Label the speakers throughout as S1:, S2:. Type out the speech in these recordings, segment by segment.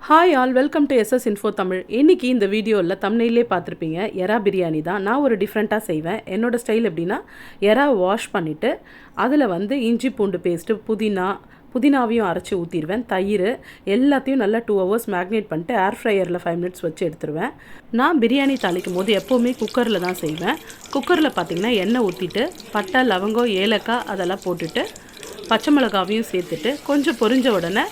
S1: Hi all, welcome to SS info Tamil. இன்றைக்கி இந்த வீடியோவில் தம்ப்நெயிலே பார்த்துருப்பீங்க, எறா பிரியாணி தான். நான் ஒரு டிஃப்ரெண்ட்டாக செய்வேன். என்னோடய ஸ்டைல் எப்படின்னா, எறா வாஷ் பண்ணிவிட்டு அதில் இஞ்சி பூண்டு பேஸ்ட்டு, புதினாவையும் அரைச்சி ஊற்றிடுவேன், தயிர் எல்லாத்தையும் நல்லா 2 hours மேக்னேட் பண்ணிட்டு ஏர் ஃப்ரையரில் 5 minutes வச்சு எடுத்துருவேன். நான் பிரியாணி தாளிக்கும் போது எப்போவுமே குக்கரில் தான் செய்வேன். குக்கரில் பார்த்திங்கன்னா எண்ணெய் ஊற்றிட்டு பட்டை, லவங்கம், ஏலக்காய் அதெல்லாம் போட்டுட்டு பச்சை மிளகாவையும் சேர்த்துட்டு கொஞ்சம் பொரிஞ்ச உடனே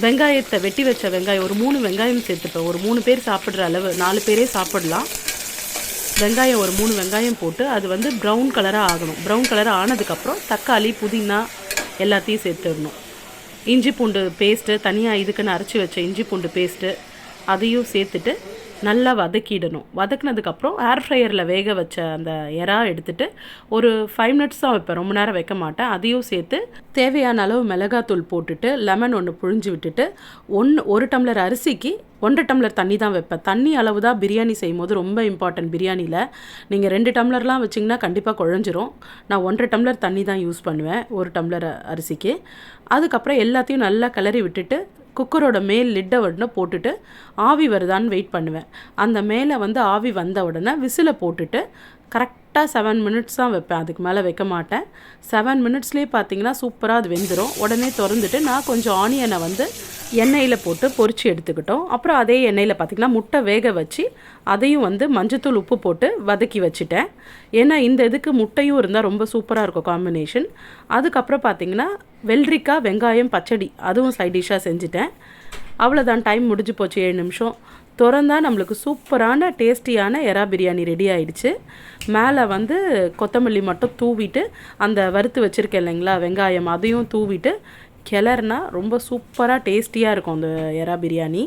S1: வெங்காயத்தை வெட்டி வச்ச வெங்காயம் ஒரு 3 வெங்காயம் சேர்த்துப்பேன். ஒரு 3 பேர் சாப்பிட்ற அளவு, 4 பேரே சாப்பிடலாம். வெங்காயம் ஒரு 3 வெங்காயம் போட்டு அது ப்ரௌன் கலராக ஆகணும். ப்ரௌன் கலராக ஆனதுக்கப்புறம் தக்காளி, புதினா எல்லாத்தையும் சேர்த்துடணும். இஞ்சி பூண்டு பேஸ்ட்டு தனியாக இதுக்குன்னு அரைச்சி வச்ச இஞ்சி பூண்டு பேஸ்ட்டு அதையும் சேர்த்துட்டு நல்லா வதக்கிடணும். வதக்கினதுக்கப்புறம் ஏர் ஃப்ரையரில் வேக வச்ச அந்த எறா எடுத்துகிட்டு ஒரு 5 minutes தான் வைப்பேன், ரொம்ப நேரம் வைக்க மாட்டேன். அதையும் சேர்த்து தேவையான அளவு மிளகாத்தூள் போட்டுட்டு லெமன் ஒன்று புழிஞ்சு விட்டுட்டு 1 டம்ளர் அரிசிக்கு 1.5 டம்ளர் தண்ணி தான் வைப்பேன். தண்ணி அளவு தான் பிரியாணி செய்யும் போது ரொம்ப இம்பார்ட்டன்ட். பிரியாணியில் நீங்கள் 2 டம்ளர்லாம் வச்சிங்கன்னா கண்டிப்பாக குழஞ்சிரும். நான் 1.5 டம்ளர் தண்ணி தான் யூஸ் பண்ணுவேன் 1 டம்ளர் அரிசிக்கு. அதுக்கப்புறம் எல்லாத்தையும் நல்லா கிளறி விட்டுட்டு குக்கரோட மேல் லிட்டை போட்டுட்டு ஆவி வருதான்னு வெயிட் பண்ணுவேன். அந்த மேலே ஆவி வந்த உடனே விசிலை போட்டுட்டு கரெக்டாக 7 minutes தான் வைப்பேன், அதுக்கு மேலே வைக்க மாட்டேன். 7 minutesலேயே பார்த்தீங்கன்னா சூப்பராக அது வெந்துடும். உடனே திறந்துட்டு நான் கொஞ்சம் ஆனியனை எண்ணெயில் போட்டு பொரித்து எடுத்துக்கிட்டோம். அப்புறம் அதே எண்ணெயில் பார்த்திங்கன்னா முட்டை வேக வச்சு அதையும் மஞ்சத்தூள், உப்பு போட்டு வதக்கி வச்சுட்டேன். ஏன்னா இந்த இதுக்கு முட்டையும் இருந்தால் ரொம்ப சூப்பராக இருக்கும் காம்பினேஷன். அதுக்கப்புறம் பார்த்திங்கன்னா வெள்ளரிக்காய், வெங்காயம் பச்சடி அதுவும் சைட் டிஷ்ஷாக செஞ்சுட்டேன். அவ்வளோதான், டைம் முடிஞ்சு போச்சு. 7 நிமிஷம் திறந்தால் நம்மளுக்கு சூப்பரான டேஸ்டியான எறா பிரியாணி ரெடி ஆகிடுச்சு. மேலே கொத்தமல்லி மட்டும் தூவிட்டு அந்த வறுத்து வச்சுருக்கேன் இல்லைங்களா வெங்காயம், அதையும் தூவிட்டு கிளறுனா ரொம்ப சூப்பராக டேஸ்டியாக இருக்கும் அந்த எறா பிரியாணி.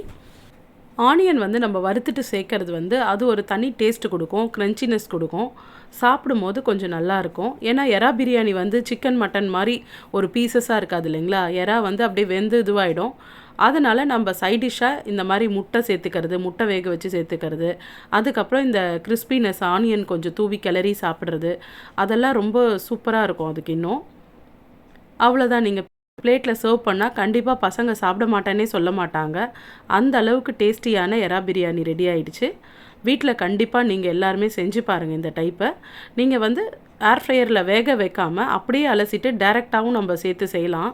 S1: ஆனியன் நம்ம வறுத்துட்டு சேர்க்கறது அது ஒரு தனி டேஸ்ட்டு கொடுக்கும், க்ரன்ச்சினஸ் கொடுக்கும். சாப்பிடும்போது கொஞ்சம் நல்லாயிருக்கும். ஏன்னா எறா பிரியாணி சிக்கன், மட்டன் மாதிரி ஒரு பீசஸாக இருக்காது இல்லைங்களா. எறா அப்படியே வெந்து இதுவாகிடும். அதனால் நம்ம சைட் டிஷ்ஷாக இந்த மாதிரி முட்டை சேர்த்துக்கிறது, முட்டை வேக வச்சு சேர்த்துக்கிறது, அதுக்கப்புறம் இந்த கிறிஸ்பினஸ் ஆனியன் கொஞ்சம் தூவி கிளறி சாப்பிட்றது, அதெல்லாம் ரொம்ப சூப்பராக இருக்கும். அதுக்கு இன்னும் அவ்வளோதான். நீங்கள் பிளேட்டில் சர்வ் பண்ணால் கண்டிப்பாக பசங்க சாப்பிட மாட்டேன்னே சொல்ல மாட்டாங்க. அந்த அளவுக்கு டேஸ்டியான எறா பிரியாணி ரெடி ஆகிடுச்சு. வீட்டில் கண்டிப்பாக நீங்கள் எல்லாருமே செஞ்சு பாருங்கள். இந்த டைப்பை நீங்கள் ஏர் ஃப்ரையரில் வேக வைக்காமல் அப்படியே அலசிட்டு டைரெக்டாகவும் நம்ம சேர்த்து செய்யலாம்.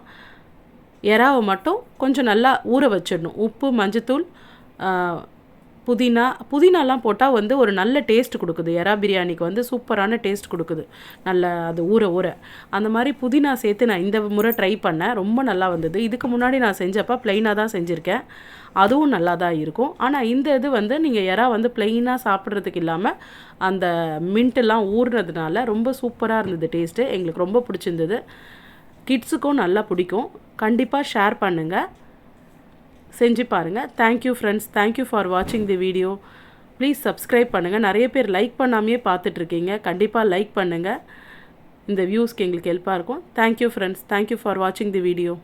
S1: எறாவை மட்டும் கொஞ்சம் நல்லா ஊற வச்சிடணும். உப்பு, மஞ்சத்தூள், புதினாலாம் போட்டால் ஒரு நல்ல டேஸ்ட் கொடுக்குது. எறா பிரியாணிக்கு சூப்பரான டேஸ்ட் கொடுக்குது, நல்ல அது ஊற அந்த மாதிரி புதினா சேர்த்து நான் இந்த முறை ட்ரை பண்ணேன், ரொம்ப நல்லா வந்தது. இதுக்கு முன்னாடி நான் செஞ்சப்போ ப்ளைனாக தான் செஞ்சுருக்கேன், அதுவும் நல்லா தான் இருக்கும். ஆனால் இந்த இது நீங்கள் எறா ப்ளைனாக சாப்பிட்றதுக்கு இல்லாமல் அந்த மின்ட்டெல்லாம் ஊறுனதுனால ரொம்ப சூப்பராக இருந்தது டேஸ்ட்டு. எங்களுக்கு ரொம்ப பிடிச்சிருந்தது. கிட்ஸுக்கும் நல்லா பிடிக்கும். கண்டிப்பாக ஷேர் பண்ணுங்கள், செஞ்சு பாருங்கள். தேங்க்யூ ஃப்ரெண்ட்ஸ், தேங்க்யூ ஃபார் வாட்சிங் தி வீடியோ. ப்ளீஸ் சப்ஸ்கிரைப் பண்ணுங்கள். நிறைய பேர் லைக் பண்ணாமையே பார்த்துட்ருக்கீங்க, கண்டிப்பாக லைக் பண்ணுங்கள். இந்த வியூஸ்க்கு எங்களுக்கு ஹெல்ப்பாக இருக்கும். தேங்க்யூ ஃப்ரெண்ட்ஸ், தேங்க்யூ ஃபார் வாட்சிங் தி வீடியோ.